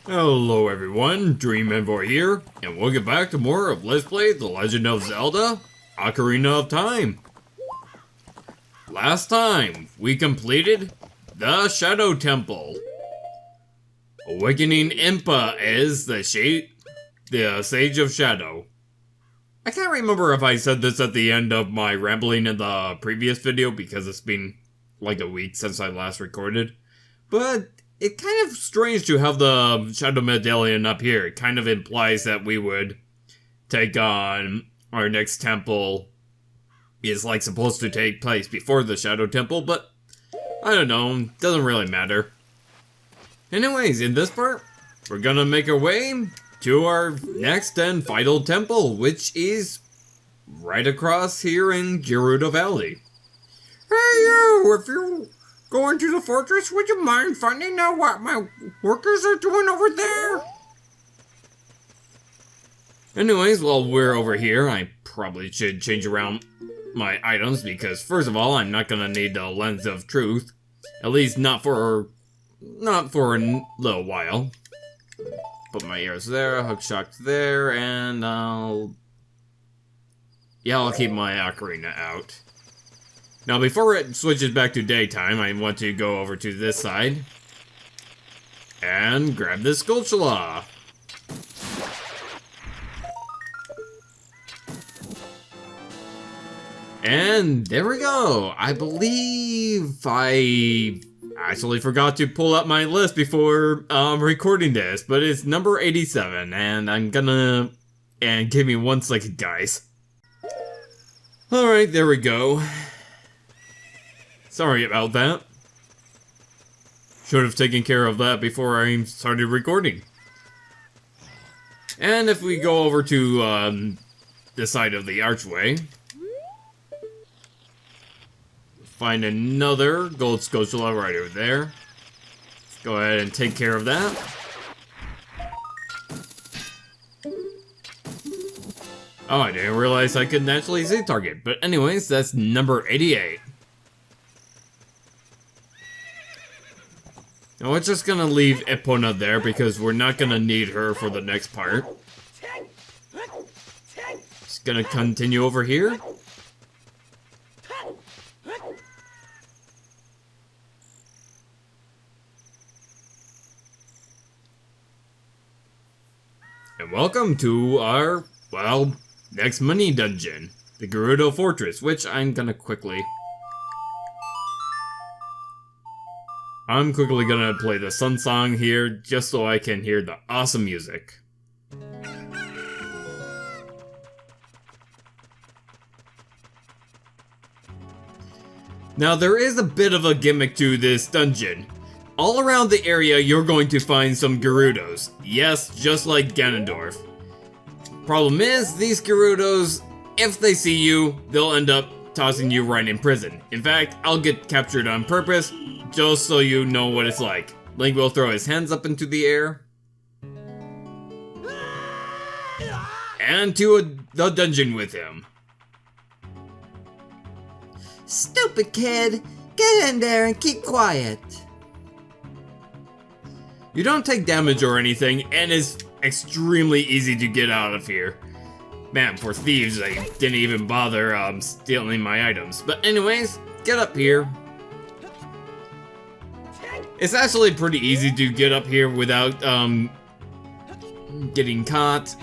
Hello everyone, Dream Envoy here, and welcome back to more of Let's Play The Legend of Zelda, Ocarina of Time. Last time, we completed the Shadow Temple. Awakening Impa as the Sage of Shadow. I can't remember if I said this at the end of my rambling in the previous video because it's been like a week since I last recorded, but it's kind of strange to have the Shadow Medallion up here. It kind of implies that we would take on our next temple is like supposed to take place before the Shadow Temple, but I don't know, doesn't really matter. Anyways, in this part, we're gonna make our way to our next and final temple, which is right across here in Gerudo Valley. Hey you, if you're going to the fortress, would you mind finding out what my workers are doing over there? Anyways, while we're over here, I probably should change around my items because first of all, I'm not gonna need the Lens of Truth. At least not for a little while. Put my arrows there, hook shock there, and I'll keep my ocarina out. Now before it switches back to daytime, I want to go over to this side and grab this Skulltula. And there we go. I believe I actually forgot to pull up my list before recording this, but it's number 87, and give me 1 second, guys. Alright, there we go. Sorry about that. Should have taken care of that before I started recording. And if we go over to the side of the archway, find another gold Skulltula right over there. Let's go ahead and take care of that. Oh, I didn't realize I couldn't actually see target. But anyways, that's number 88. Now we're just gonna leave Epona there because we're not gonna need her for the next part. Just gonna continue over here. And welcome to our, well, next mini dungeon, the Gerudo Fortress, which I'm quickly gonna play the Sun Song here, just so I can hear the awesome music. Now there is a bit of a gimmick to this dungeon. All around the area, you're going to find some Gerudos. Yes, just like Ganondorf. Problem is, these Gerudos, if they see you, they'll end up tossing you right in prison. In fact, I'll get captured on purpose, just so you know what it's like. Link will throw his hands up into the air. And to the dungeon with him. Stupid kid! Get in there and keep quiet! You don't take damage or anything, and it's extremely easy to get out of here. Man, for thieves, they didn't even bother stealing my items. But anyways, get up here. It's actually pretty easy to get up here without getting caught.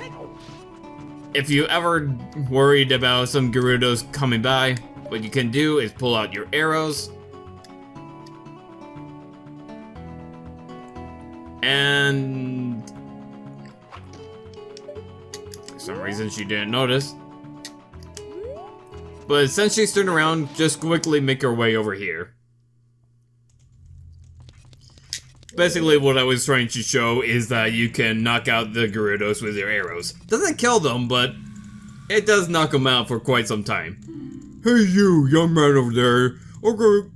If you ever worried about some Gerudos coming by, what you can do is pull out your arrows. And for some reason she didn't notice. But since she's turned around, just quickly make her way over here. Basically what I was trying to show is that you can knock out the Gerudos with your arrows. Doesn't kill them, but it does knock them out for quite some time. Hey you, young man over there. Okay,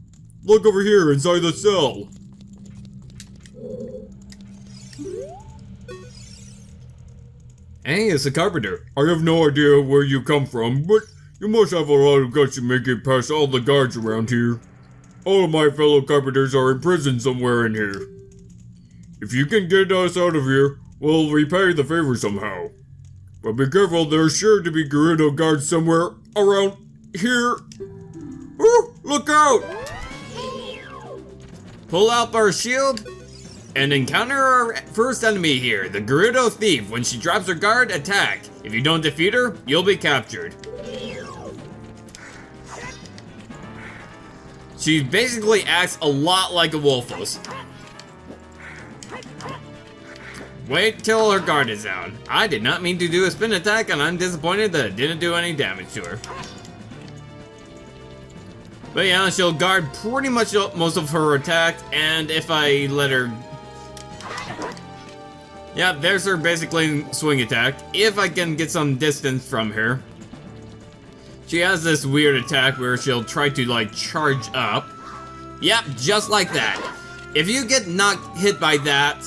look over here inside the cell. Hey, it's a carpenter. I have no idea where you come from, but you must have a lot of guts to make it past all the guards around here. All of my fellow carpenters are in prison somewhere in here. If you can get us out of here, we'll repay the favor somehow. But be careful, there's sure to be Gerudo guards somewhere around here. Ooh, look out! Pull out our shield and encounter our first enemy here, the Gerudo thief. When she drops her guard, attack. If you don't defeat her, you'll be captured. She basically acts a lot like a Wolfos. Wait till her guard is down. I did not mean to do a spin attack, and I'm disappointed that it didn't do any damage to her. But yeah, she'll guard pretty much most of her attack, and if I let her... Yeah, there's her basically swing attack. If I can get some distance from her. She has this weird attack where she'll try to like charge up. Yep, just like that. If you get hit by that,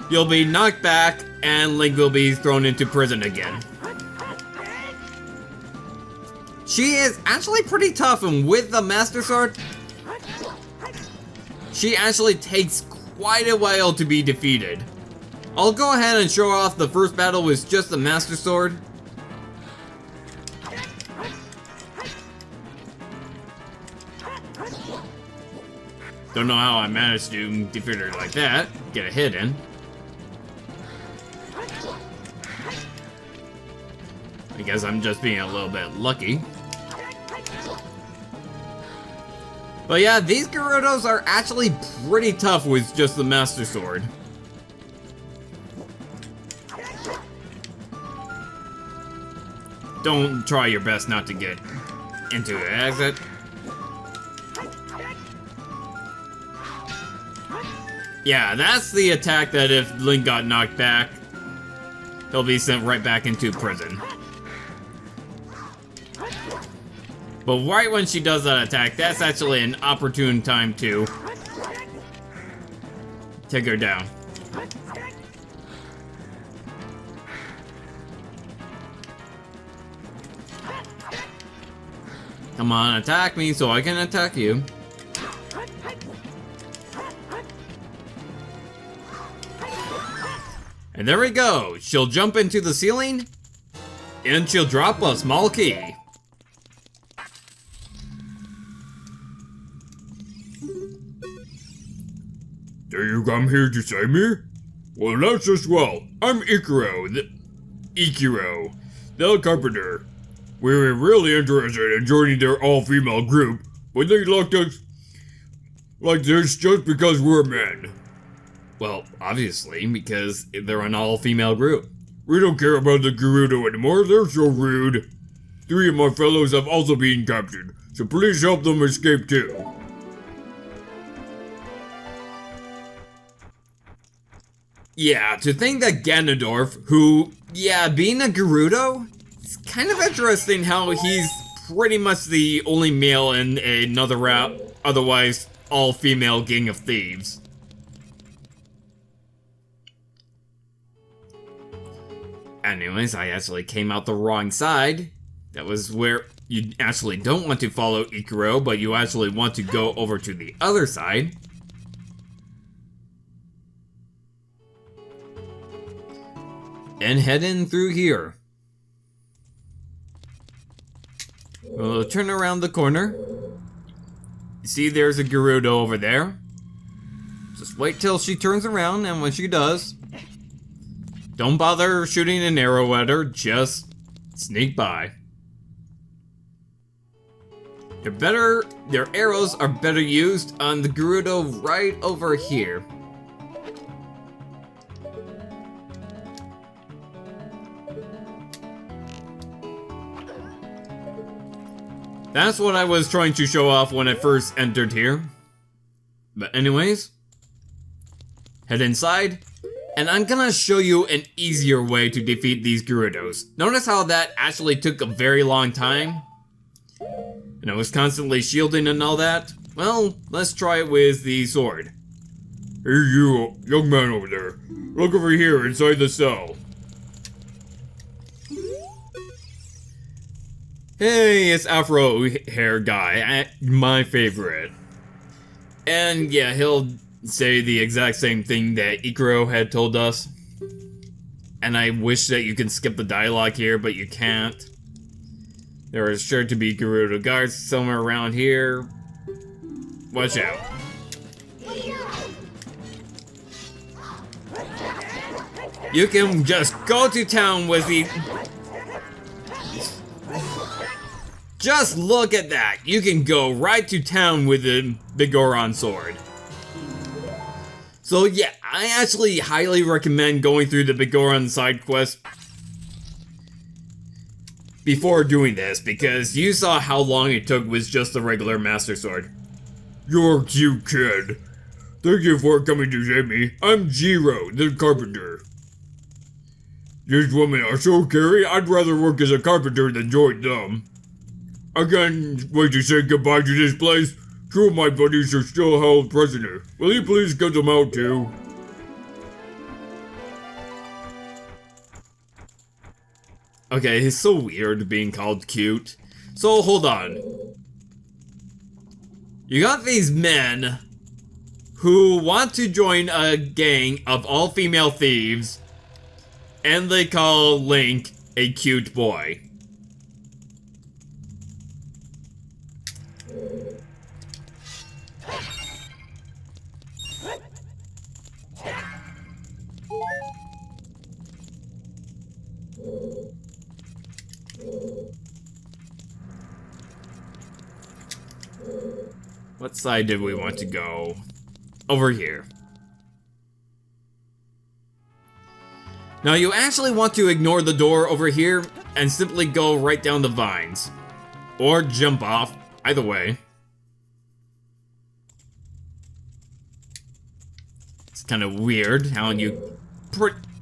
you'll be knocked back and Link will be thrown into prison again. She is actually pretty tough, and with the Master Sword, she actually takes quite a while to be defeated. I'll go ahead and show off the first battle with just the Master Sword. Don't know how I managed to defeat her like that. Get a hit in. I guess I'm just being a little bit lucky. But yeah, these Gerudos are actually pretty tough with just the Master Sword. Don't try your best not to get into the exit. Yeah, that's the attack that if Link got knocked back, he'll be sent right back into prison. But right when she does that attack, that's actually an opportune time to take her down. Come on, attack me so I can attack you. And there we go. She'll jump into the ceiling, and she'll drop a small key. Do you come here to save me? Well, that's just well. I'm Ikuro, the carpenter. We were really interested in joining their all-female group, but they locked us like this just because we're men. Well, obviously, because they're an all-female group. We don't care about the Gerudo anymore, they're so rude. 3 of my fellows have also been captured, so please help them escape too. Yeah, to think that Ganondorf, who, yeah, being a Gerudo, it's kind of interesting how he's pretty much the only male in another otherwise all-female gang of thieves. Anyways, I actually came out the wrong side. That was where you actually don't want to follow Ikuro, but you actually want to go over to the other side. And head in through here. We'll turn around the corner. See, there's a Gerudo over there. Just wait till she turns around, and when she does, don't bother shooting an arrow at her, just sneak by. Their arrows are better used on the Gerudo right over here. That's what I was trying to show off when I first entered here. But anyways, head inside, and I'm gonna show you an easier way to defeat these Gerudos. Notice how that actually took a very long time? And I was constantly shielding and all that? Well, let's try it with the sword. Hey you, young man over there. Look over here inside the cell. Hey, it's Afro hair guy, my favorite. And yeah, he'll say the exact same thing that Ikuro had told us. And I wish that you can skip the dialogue here, but you can't. There are sure to be Gerudo guards somewhere around here. Watch out. You can just go to town with the... Just look at that! You can go right to town with the Bigoron sword. So yeah, I actually highly recommend going through the Bigoron side quest before doing this, because you saw how long it took with just the regular Master Sword. You're a cute kid. Thank you for coming to save me. I'm Jiro, the carpenter. These women are so scary, I'd rather work as a carpenter than join them. I can't wait to say goodbye to this place. Two of my buddies are still held prisoner. Will you please get them out too? Okay, it's so weird being called cute. So hold on. You got these men who want to join a gang of all-female thieves, and they call Link a cute boy. What side did we want to go? Over here. Now you actually want to ignore the door over here and simply go right down the vines. Or jump off, either way. It's kind of weird how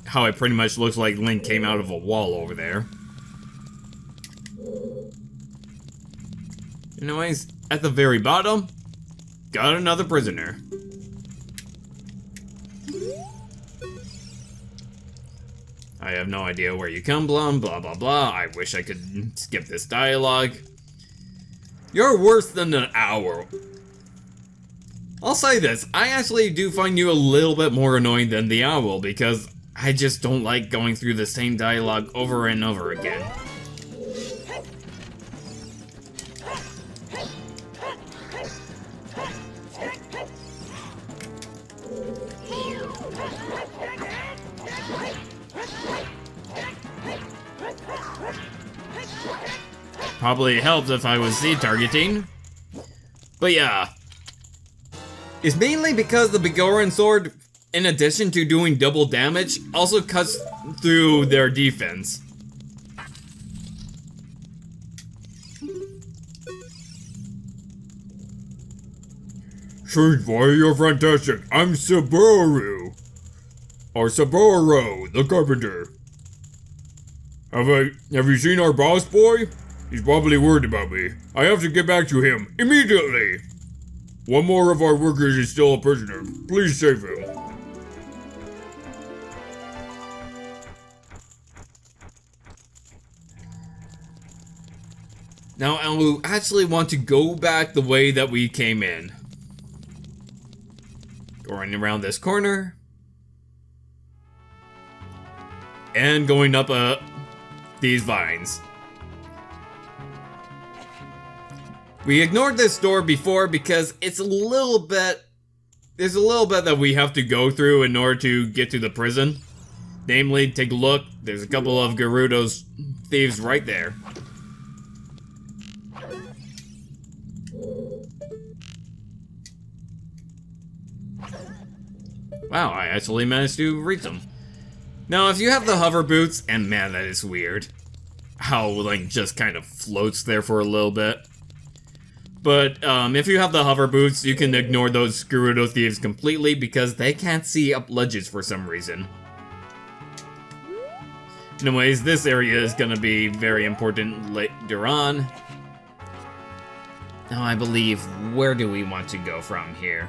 how it pretty much looks like Link came out of a wall over there. Anyways, at the very bottom, got another prisoner. I have no idea where you come from, blah blah blah. I wish I could skip this dialogue. You're worse than an owl. I'll say this, I actually do find you a little bit more annoying than the owl, because I just don't like going through the same dialogue over and over again. Probably helps if I was Z targeting. But yeah. It's mainly because the Bigoran sword, in addition to doing double damage, also cuts through their defense. Street boy, you're fantastic. I'm Saburo. Or Saburo, the carpenter. Have you seen our boss boy? He's probably worried about me. I have to get back to him immediately. One more of our workers is still a prisoner. Please save him. Now, I will actually want to go back the way that we came in. Going around this corner. And going up these vines. We ignored this door before because it's a little bit... There's a little bit that we have to go through in order to get to the prison. Namely, take a look. There's a couple of Gerudo's thieves right there. Wow, I actually managed to reach them. Now, if you have the hover boots, and man, that is weird. How Link just kind of floats there for a little bit. But if you have the hover boots, you can ignore those Gerudo thieves completely because they can't see up ledges for some reason. Anyways, this area is gonna be very important later on. Now, I believe, where do we want to go from here?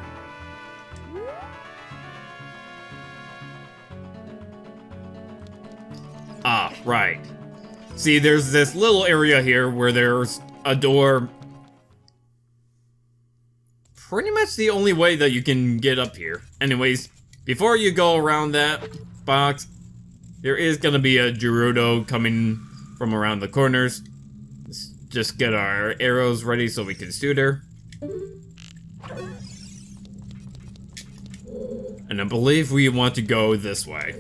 Ah, right. See, there's this little area here where there's a door pretty much the only way that you can get up here. Anyways, before you go around that box, there is gonna be a Gerudo coming from around the corners. Let's just get our arrows ready so we can shoot her. And I believe we want to go this way.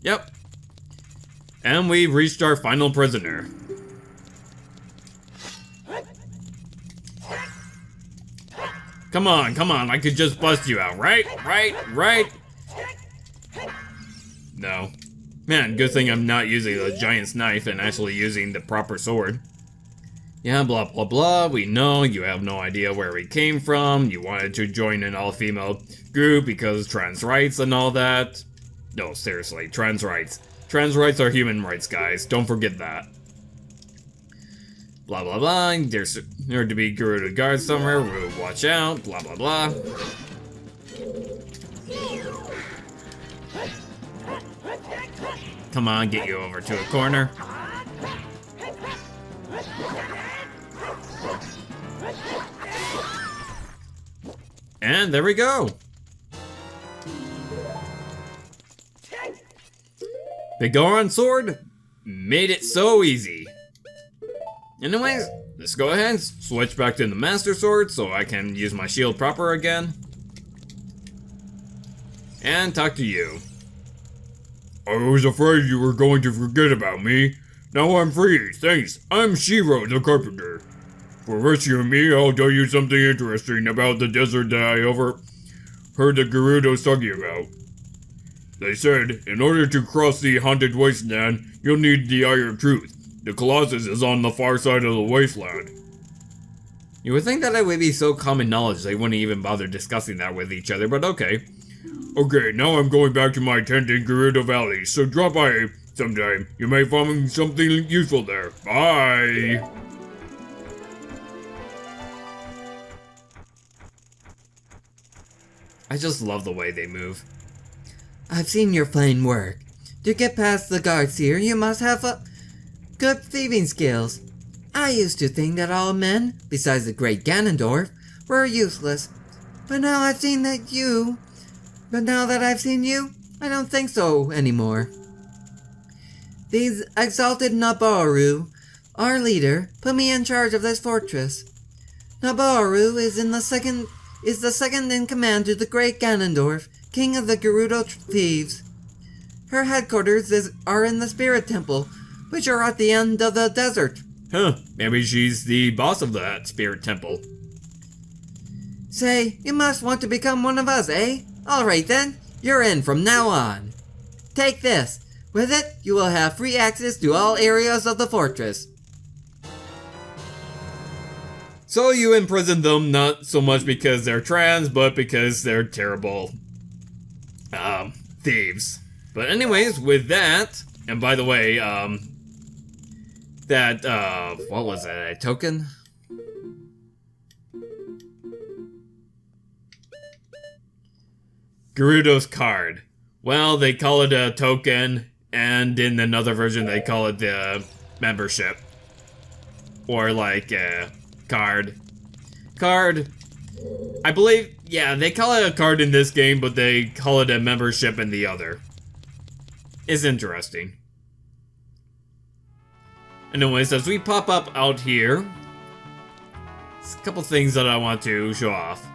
Yep. And we reached our final prisoner. Come on, I could just bust you out, right? No. Man, good thing I'm not using the giant's knife and actually using the proper sword. Yeah, blah blah blah, we know you have no idea where we came from, you wanted to join an all-female group because trans rights and all that. No, seriously, trans rights. Trans rights are human rights, guys, don't forget that. Blah blah blah, there's there to be Gerudo guards somewhere, we'll watch out, blah blah blah. Come on, get you over to a corner. And there we go. The Goron sword made it so easy. Anyways, let's go ahead and switch back to the Master Sword so I can use my shield proper again. And talk to you. I was afraid you were going to forget about me. Now I'm free, thanks. I'm Shiro, the carpenter. For rescuing me, I'll tell you something interesting about the desert that I overheard the Gerudos talking about. They said, in order to cross the haunted wasteland, you'll need the Eye of Truth. The Colossus is on the far side of the wasteland. You would think that it would be so common knowledge they wouldn't even bother discussing that with each other, but okay. Okay, now I'm going back to my tent in Gerudo Valley, so drop by sometime. You may find something useful there. Bye! I just love the way they move. I've seen your fine work. To get past the guards here, you must have good thieving skills. I used to think that all men, besides the great Ganondorf, were useless. But now I've seen you, I don't think so anymore. These exalted Nabaru, our leader, put me in charge of this fortress. Nabaru is the second in command to the great Ganondorf, king of the Gerudo thieves. Her headquarters are in the Spirit Temple, which are at the end of the desert. Huh, maybe she's the boss of that Spirit Temple. Say, you must want to become one of us, eh? Alright then, you're in from now on. Take this. With it, you will have free access to all areas of the fortress. So you imprisoned them not so much because they're trans, but because they're terrible thieves. But anyways, with that, and by the way, what was it, a token? Gerudo's card. Well, they call it a token, and in another version they call it the membership. Or like a card. I believe, yeah, they call it a card in this game, but they call it a membership in the other. It's interesting. Anyways, as we pop up out here, there's a couple things that I want to show off.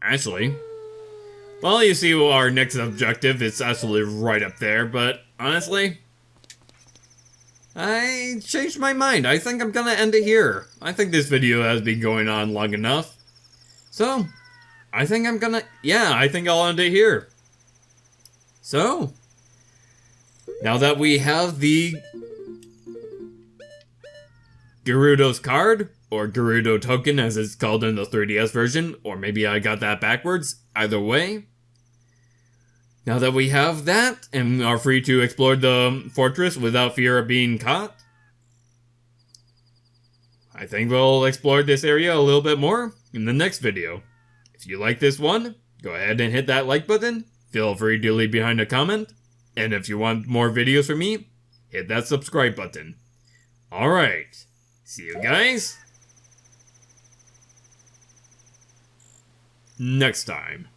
Actually, well, you see our next objective, it's actually right up there, but honestly, I changed my mind. I think I'm gonna end it here. I think this video has been going on long enough. So, I think I'll end it here. So, now that we have the Gerudo's card, or Gerudo token as it's called in the 3DS version, or maybe I got that backwards, either way. Now that we have that, and are free to explore the fortress without fear of being caught, I think we'll explore this area a little bit more in the next video. If you like this one, go ahead and hit that like button, feel free to leave behind a comment. And if you want more videos from me, hit that subscribe button. Alright, see you guys next time.